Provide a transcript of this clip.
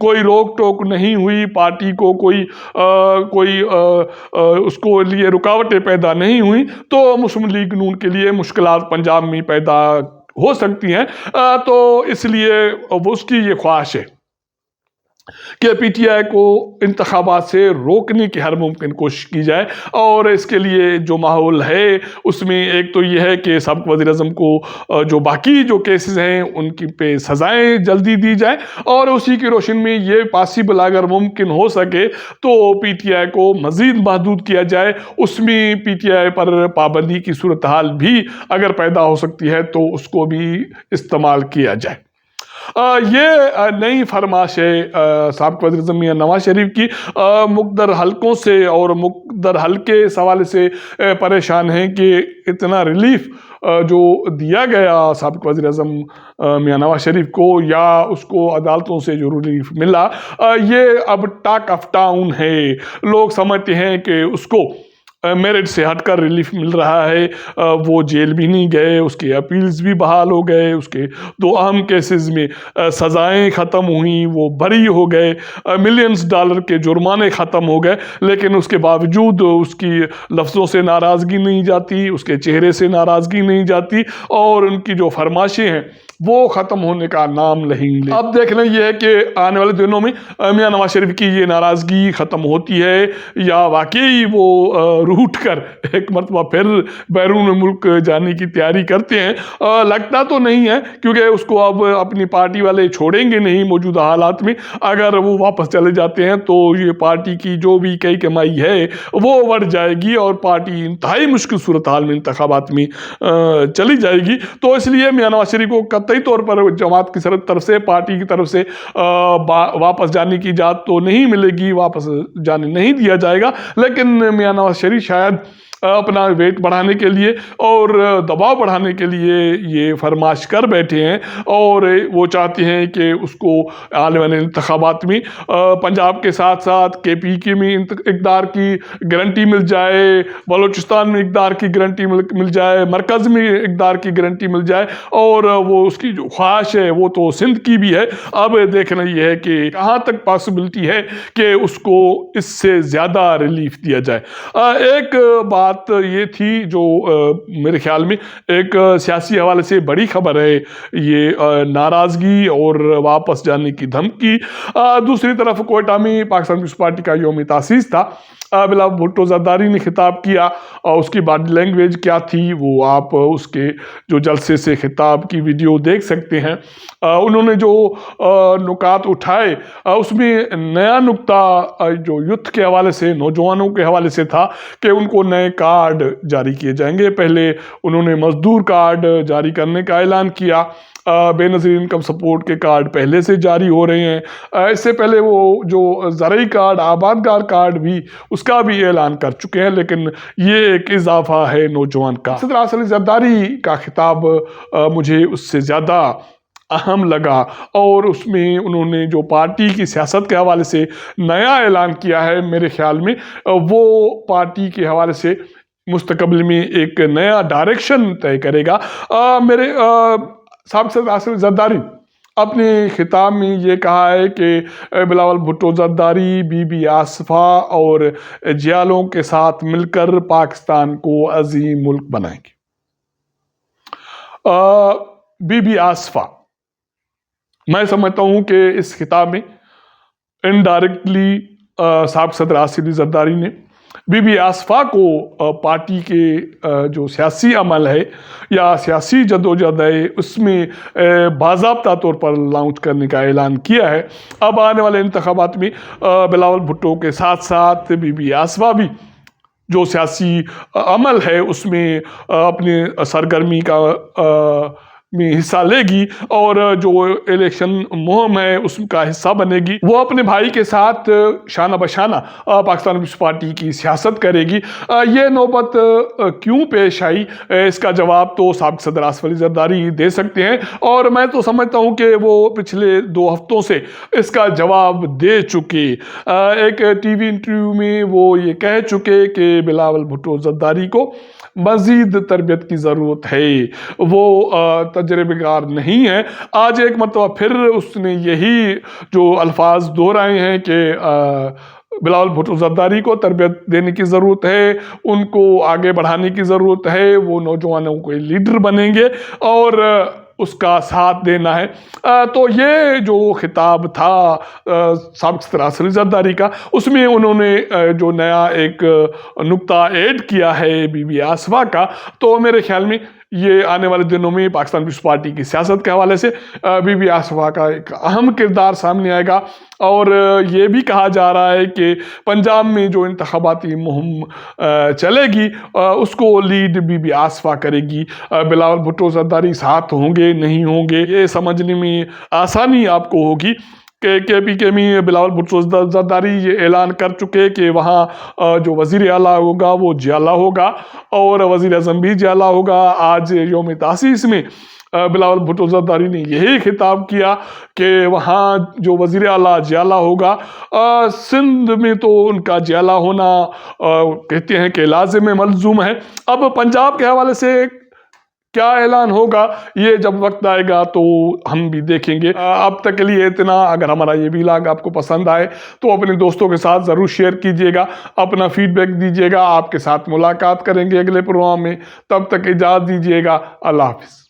کوئی روک ٹوک نہیں ہوئی، پارٹی کو کوئی اس کو لیے رکاوٹیں پیدا نہیں ہوئی، تو مسلم لیگ نون کے لیے مشکلات پنجاب میں پیدا ہو سکتی ہیں۔ تو اس لیے اس کی یہ خواہش ہے کہ پی ٹی آئی کو انتخابات سے روکنے کی ہر ممکن کوشش کی جائے، اور اس کے لیے جو ماحول ہے اس میں ایک تو یہ ہے کہ سابق وزیر اعظم کو جو باقی جو کیسز ہیں ان کی پہ سزائیں جلدی دی جائیں، اور اسی کی روشن میں یہ پاسبل اگر ممکن ہو سکے تو پی ٹی آئی کو مزید محدود کیا جائے، اس میں پی ٹی آئی پر پابندی کی صورتحال بھی اگر پیدا ہو سکتی ہے تو اس کو بھی استعمال کیا جائے۔ یہ نئی فرمائش ہے سابق وزیر اعظم میاں نواز شریف کی۔ مقدر حلقوں سے اور مقدر حلقے اس حوالے سے پریشان ہیں کہ اتنا ریلیف جو دیا گیا سابق وزیر اعظم میاں نواز شریف کو، یا اس کو عدالتوں سے جو ریلیف ملا، یہ اب ٹاک آف ٹاؤن ہے۔ لوگ سمجھتے ہیں کہ اس کو میرٹ سے ہٹ کر ریلیف مل رہا ہے، وہ جیل بھی نہیں گئے، اس کے اپیلز بھی بحال ہو گئے، اس کے 2 اہم کیسز میں سزائیں ختم ہوئیں، وہ بری ہو گئے، ملینز ڈالر کے جرمانے ختم ہو گئے، لیکن اس کے باوجود اس کی لفظوں سے ناراضگی نہیں جاتی، اس کے چہرے سے ناراضگی نہیں جاتی، اور ان کی جو فرمائشیں ہیں وہ ختم ہونے کا نام نہیں لے۔ اب دیکھنا یہ ہے کہ آنے والے دنوں میں میاں نواز شریف کی یہ ناراضگی ختم ہوتی ہے، یا واقعی وہ روٹ کر ایک مرتبہ پھر بیرون ملک جانے کی تیاری کرتے ہیں۔ لگتا تو نہیں ہے، کیونکہ اس کو اب اپنی پارٹی والے چھوڑیں گے نہیں موجودہ حالات میں۔ اگر وہ واپس چلے جاتے ہیں تو یہ پارٹی کی جو بھی کئی کمائی ہے وہ بڑھ جائے گی، اور پارٹی انتہائی مشکل صورتحال میں انتخابات میں چلی جائے گی۔ تو اس لیے میاں نواز شریف کو قطعی طور پر جماعت کی طرف سے، پارٹی کی طرف سے واپس جانے کی اجازت تو نہیں ملے گی، واپس جانے نہیں دیا جائے گا، لیکن میاں نواز شریف شاید اپنا ویٹ بڑھانے کے لیے اور دباؤ بڑھانے کے لیے یہ فرمائش کر بیٹھے ہیں، اور وہ چاہتے ہیں کہ اس کو آنے والے انتخابات میں پنجاب کے ساتھ ساتھ کے پی کے میں اقتدار کی گارنٹی مل جائے، بلوچستان میں اقتدار کی گارنٹی مل جائے، مرکز میں اقتدار کی گارنٹی مل جائے، اور وہ اس کی جو خواہش ہے وہ تو سندھ کی بھی ہے۔ اب دیکھنا یہ ہے کہ کہاں تک پاسبلٹی ہے کہ اس کو اس سے زیادہ ریلیف دیا جائے۔ ایک بات یہ تھی جو میرے خیال میں ایک سیاسی حوالے سے بڑی خبر ہے، یہ ناراضگی اور واپس جانے کی دھمکی۔ دوسری طرف کوئٹہ میں پاکستان پیپلز پارٹی کا یوم تاسیس تھا، بلاول بھٹو زرداری نے خطاب کیا، اور اس کی باڈی لینگویج کیا تھی وہ آپ اس کے جو جلسے سے خطاب کی ویڈیو دیکھ سکتے ہیں۔ انہوں نے جو نکات اٹھائے اس میں نیا نکتہ جو یوتھ کے حوالے سے، نوجوانوں کے حوالے سے تھا کہ ان کو نئے کارڈ جاری کیے جائیں گے۔ پہلے انہوں نے مزدور کارڈ جاری کرنے کا اعلان کیا، بے نظیر انکم سپورٹ کے کارڈ پہلے سے جاری ہو رہے ہیں، اس سے پہلے وہ جو زرعی کارڈ، آبادگار کارڈ بھی اس کا بھی اعلان کر چکے ہیں، لیکن یہ ایک اضافہ ہے نوجوان کا۔ صدر اصل زرداری کا خطاب مجھے اس سے زیادہ اہم لگا، اور اس میں انہوں نے جو پارٹی کی سیاست کے حوالے سے نیا اعلان کیا ہے، میرے خیال میں وہ پارٹی کے حوالے سے مستقبل میں ایک نیا ڈائریکشن طے کرے گا۔ میرے سابق صدر اصل زرداری اپنے خطاب میں یہ کہا ہے کہ بلاول بھٹو زرداری بی بی آصفہ اور جیالوں کے ساتھ مل کر پاکستان کو عظیم ملک بنائیں گے۔ بی بی آصفہ، میں سمجھتا ہوں کہ اس خطاب میں انڈائریکٹلی سابق صدر اصل زرداری نے بی بی آصفہ کو پارٹی کے جو سیاسی عمل ہے یا سیاسی جدوجہد ہے اس میں باضابطہ طور پر لانچ کرنے کا اعلان کیا ہے۔ اب آنے والے انتخابات میں بلاول بھٹو کے ساتھ ساتھ بی بی آصفہ بھی جو سیاسی عمل ہے اس میں اپنے سرگرمی کا میں حصہ لے گی، اور جو الیکشن مہم ہے اس کا حصہ بنے گی۔ وہ اپنے بھائی کے ساتھ شانہ بشانہ پاکستان پیپلز پارٹی کی سیاست کرے گی۔ یہ نوبت کیوں پیش آئی، اس کا جواب تو سابق صدر آصف علی زرداری دے سکتے ہیں، اور میں تو سمجھتا ہوں کہ وہ پچھلے 2 ہفتوں سے اس کا جواب دے چکے۔ ایک ٹی وی انٹرویو میں وہ یہ کہہ چکے کہ بلاول بھٹو زرداری کو مزید تربیت کی ضرورت ہے، وہ تجربے کار نہیں ہے. آج ایک مرتبہ پھر اس نے یہی جو الفاظ دہرائے ہیں کہ بلاول بھٹو زرداری کو تربیت دینے کی ضرورت ہے، ان کو آگے بڑھانے کی ضرورت ہے، وہ نوجوانوں کو لیڈر بنیں گے اور اس کا ساتھ دینا ہے. تو یہ جو خطاب تھا سابق صدر اسد زرداری کا، اس میں انہوں نے جو نیا ایک نقطہ ایڈ کیا ہے بی بی آصفہ کا، تو میرے خیال میں یہ آنے والے دنوں میں پاکستان پیپلز پارٹی کی سیاست کے حوالے سے بی بی آصفہ کا ایک اہم کردار سامنے آئے گا. اور یہ بھی کہا جا رہا ہے کہ پنجاب میں جو انتخاباتی مہم چلے گی اس کو لیڈ بی بی آصفہ کرے گی. بلاول بھٹو زرداری ساتھ ہوں گے نہیں ہوں گے، یہ سمجھنے میں آسانی آپ کو ہوگی کہ کے پی کے میں بلاول بھٹو زرداری یہ اعلان کر چکے کہ وہاں جو وزیر اعلیٰ ہوگا وہ جیالہ ہوگا اور وزیر اعظم بھی جیالہ ہوگا. آج یوم تاسیس میں بلاول بھٹو زرداری نے یہی خطاب کیا کہ وہاں جو وزیر اعلیٰ جیالہ ہوگا، سندھ میں تو ان کا جیالہ ہونا کہتے ہیں کہ لازم ملزوم ہے. اب پنجاب کے حوالے سے کیا اعلان ہوگا یہ جب وقت آئے گا تو ہم بھی دیکھیں گے. اب تک کے لیے اتنا. اگر ہمارا یہ ویلاگ آپ کو پسند آئے تو اپنے دوستوں کے ساتھ ضرور شیئر کیجئے گا، اپنا فیڈ بیک دیجئے گا. آپ کے ساتھ ملاقات کریں گے اگلے پروگرام میں، تب تک اجازت دیجئے گا. اللہ حافظ.